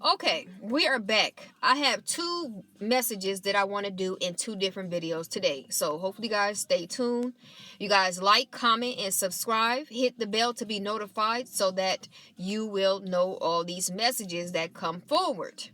Okay, we are back. I have two messages that I want to do in two different videos today. So hopefully you guys stay tuned. You guys like, comment, and subscribe. Hit the bell to be notified so that you will know all these messages that come forward.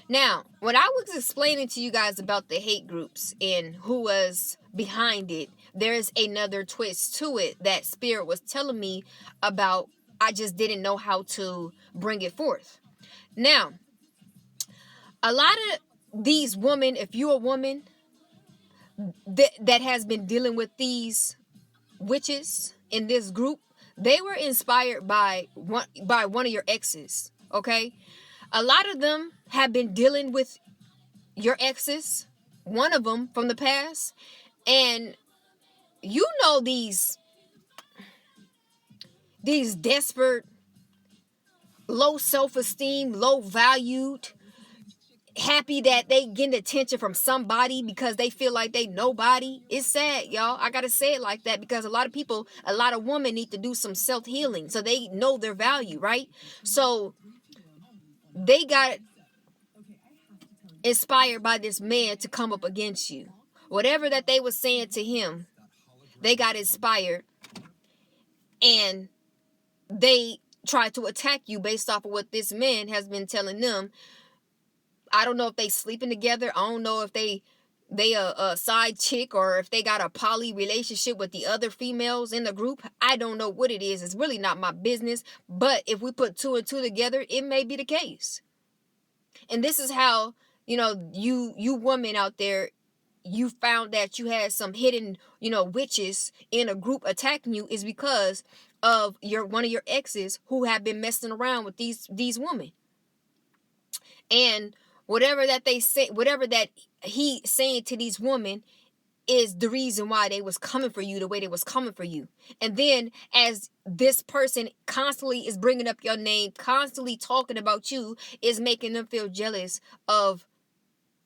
Now, when I was explaining to you guys about the hate groups and who was behind it, there's another twist to it that Spirit was telling me about. I just didn't know how to bring it forth. Now, a lot of these women, if you're a woman that has been dealing with these witches in this group, they were inspired by one of your exes. Okay, a lot of them have been dealing with your exes, one of them from the past, and you know these desperate, low self-esteem, low valued, happy that they getting attention from somebody because they feel like they nobody. It's sad, y'all. I gotta say it like that because a lot of women need to do some self-healing so they know their value, right? So they got inspired by this man to come up against you. Whatever that they was saying to him, they got inspired and they tried to attack you based off of what this man has been telling them. I don't know if they sleeping together. I don't know if they a side chick or if they got a poly relationship with the other females in the group. I don't know what it is. It's really not my business. But if we put two and two together, it may be the case. And this is how, you women out there, you found that you had some hidden, witches in a group attacking you is because of one of your exes who have been messing around with these women. And whatever that they say, whatever that he saying to these women is the reason why they was coming for you the way they was coming for you. And then as this person constantly is bringing up your name, constantly talking about you, is making them feel jealous of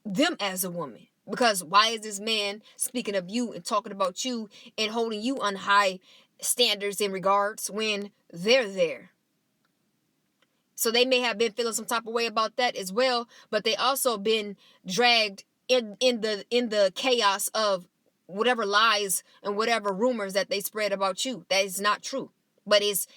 them as a woman. Because why is this man speaking of you and talking about you and holding you on high standards in regards when they're there? So they may have been feeling some type of way about that as well, but they also been dragged in the chaos of whatever lies and whatever rumors that they spread about you. That is not true. But is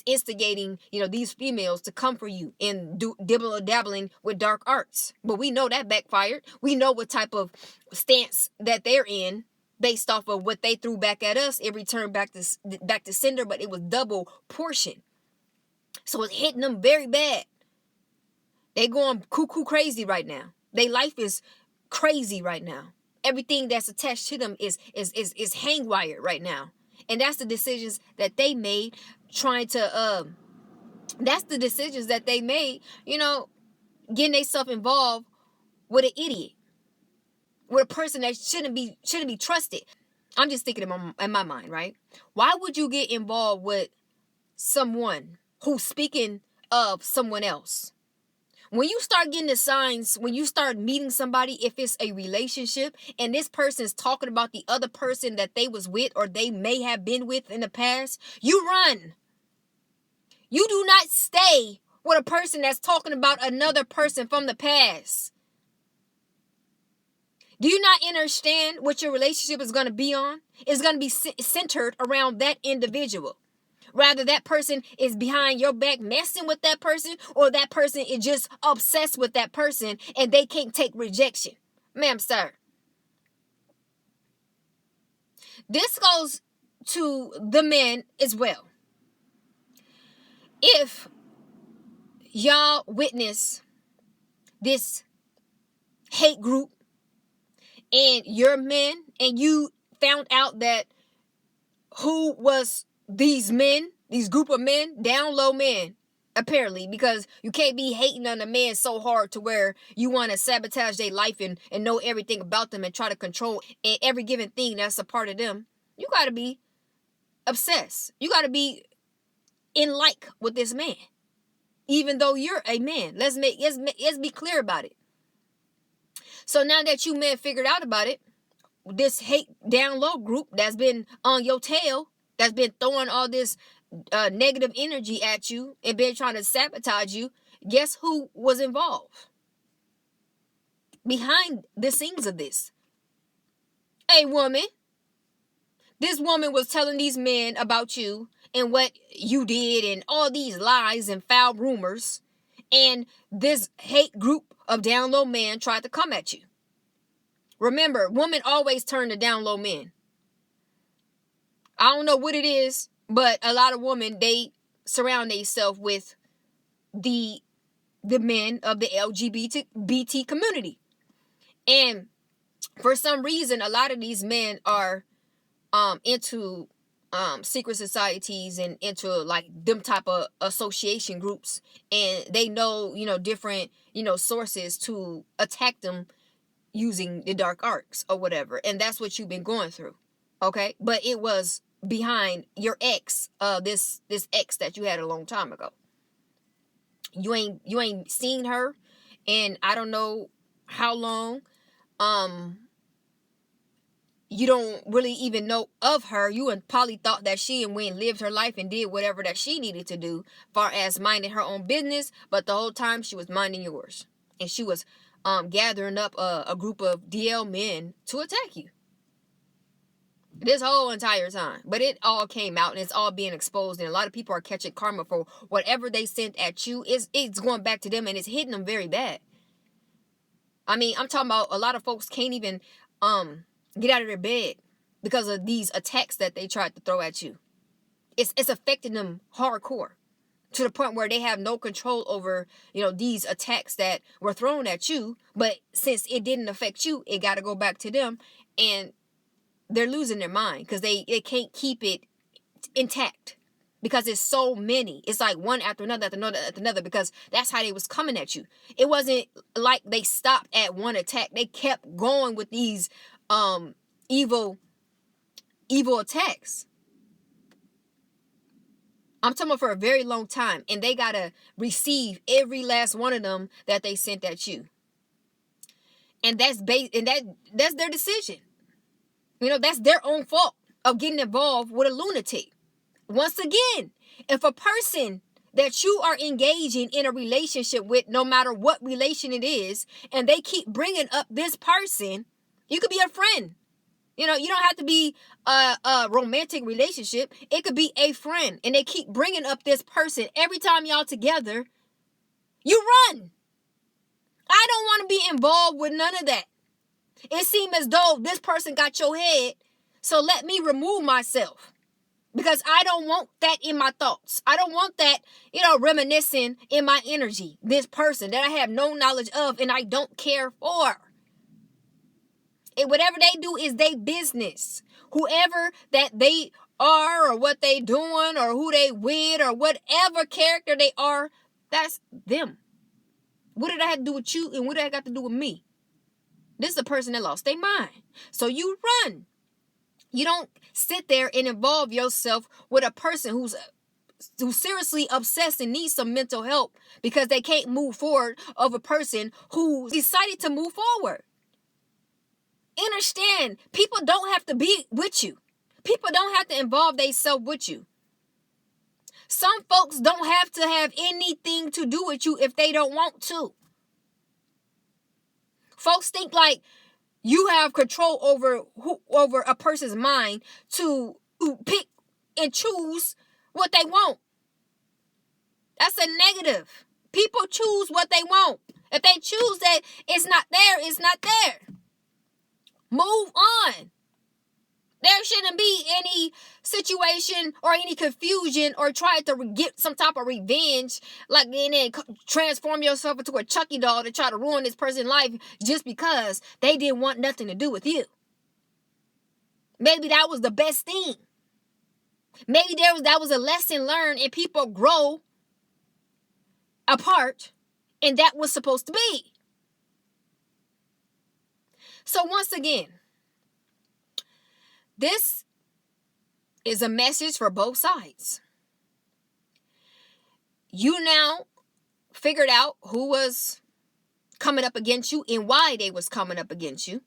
instigating, these females to come for you and do dabbling with dark arts. But we know that backfired. We know what type of stance that they're in based off of what they threw back at us. It returned back to sender, but it was double portion. So it's hitting them very bad. They going cuckoo crazy right now. Their life is crazy right now. Everything that's attached to them is hang wired right now. And that's the decisions that they made that's the decisions that they made, getting themselves involved with an idiot. With a person that shouldn't be trusted. I'm just thinking in my mind, right? Why would you get involved with someone who's speaking of someone else? When you start getting the signs, when you start meeting somebody, if it's a relationship and this person's talking about the other person that they was with or they may have been with in the past, you run. You do not stay with a person that's talking about another person from the past. Do you not understand what your relationship is going to be on? It's going to be centered around that individual. Rather, that person is behind your back messing with that person, or that person is just obsessed with that person and they can't take rejection. Ma'am, sir. This goes to the men as well. If y'all witness this hate group and you're men and you found out that who was these men, these group of men, down low men, apparently, because you can't be hating on a man so hard to where you want to sabotage their life and know everything about them and try to control every given thing that's a part of them. You got to be obsessed. You got to be in like with this man, even though you're a man. Let's be clear about it. So now that you men figured out about it, this hate down low group that's been on your tail, that's been throwing all this negative energy at you and been trying to sabotage you, Guess who was involved behind the scenes of this? A woman. This woman was telling these men about you and what you did and all these lies and foul rumors. And this hate group of down low men tried to come at you. Remember, women always turn to down low men. I don't know what it is, but a lot of women, they surround themselves with the men of the LGBT community. And for some reason, a lot of these men are into secret societies and into like them type of association groups, and they know, different, sources to attack them using the dark arts or whatever. And that's what you've been going through. Okay. But it was behind your ex, this ex that you had a long time ago. You ain't seen her and I don't know how long. You don't really even know of her. You probably thought that she and Wayne lived her life and did whatever that she needed to do, far as minding her own business. But the whole time she was minding yours, and she was gathering up a group of DL men to attack you this whole entire time. But it all came out and it's all being exposed, and a lot of people are catching karma for whatever they sent at you. It's going back to them, and it's hitting them very bad. I mean, I'm talking about a lot of folks can't even get out of their bed because of these attacks that they tried to throw at you. It's affecting them hardcore to the point where they have no control over, these attacks that were thrown at you. But since it didn't affect you, it got to go back to them, and they're losing their mind because they can't keep it intact because it's so many. It's like one after another, because that's how they was coming at you. It wasn't like they stopped at one attack. They kept going with these evil attacks. I'm talking about for a very long time, and they gotta receive every last one of them that they sent at you. And that's their decision. That's their own fault of getting involved with a lunatic. Once again, if a person that you are engaging in a relationship with, no matter what relation it is, and they keep bringing up this person, you could be a friend. You don't have to be a romantic relationship. It could be a friend, and they keep bringing up this person. Every time y'all together, you run. I don't want to be involved with none of that. It seems as though this person got your head, so let me remove myself. Because I don't want that in my thoughts. I don't want that, reminiscing in my energy. This person that I have no knowledge of and I don't care for. And whatever they do is their business. Whoever that they are or what they doing or who they with or whatever character they are, that's them. What did I have to do with you and what did I got to do with me? This is a person that lost their mind. So you run. You don't sit there and involve yourself with a person who's seriously obsessed and needs some mental help because they can't move forward of a person who decided to move forward. Understand, people don't have to be with you. People don't have to involve themselves with you. Some folks don't have to have anything to do with you if they don't want to. Folks think like you have control over a person's mind to pick and choose what they want. That's a negative. People choose what they want. If they choose that it's not there, it's not there. Move on. There shouldn't be any situation or any confusion or try to get some type of revenge, like and then transform yourself into a Chucky doll to try to ruin this person's life just because they didn't want nothing to do with you. Maybe that was the best thing. Maybe that was a lesson learned and people grow apart, and that was supposed to be. So once again, this is a message for both sides. You now figured out who was coming up against you and why they was coming up against you.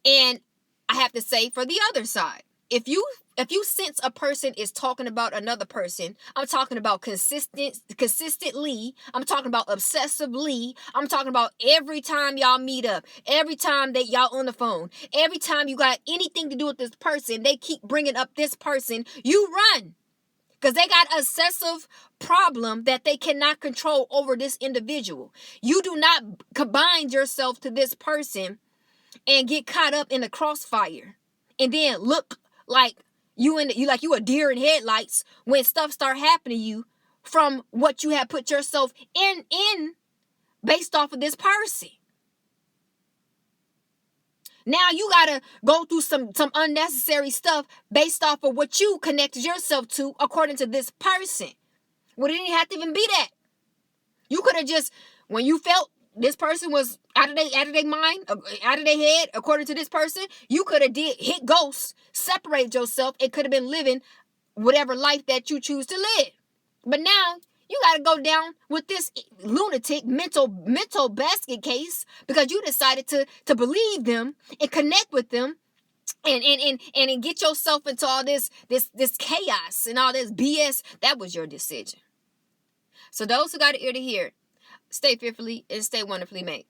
And I have to say for the other side, if you sense a person is talking about another person, I'm talking about consistently, I'm talking about obsessively, I'm talking about every time y'all meet up, every time that y'all on the phone, every time you got anything to do with this person, they keep bringing up this person, you run. Because they got an obsessive problem that they cannot control over this individual. You do not combine yourself to this person and get caught up in the crossfire and then look like you a deer in headlights when stuff start happening to you from what you have put yourself in based off of this person. Now you gotta go through some unnecessary stuff based off of what you connected yourself to according to this person. Well, it didn't have to even be that. You could have just, when you felt this person was out of their mind, out of their head, according to this person, you could have hit ghosts, separate yourself, and could have been living whatever life that you choose to live. But now you got to go down with this lunatic mental basket case because you decided to believe them and connect with them and get yourself into all this chaos and all this BS. That was your decision. So those who got an ear to hear, stay fearfully and stay wonderfully made.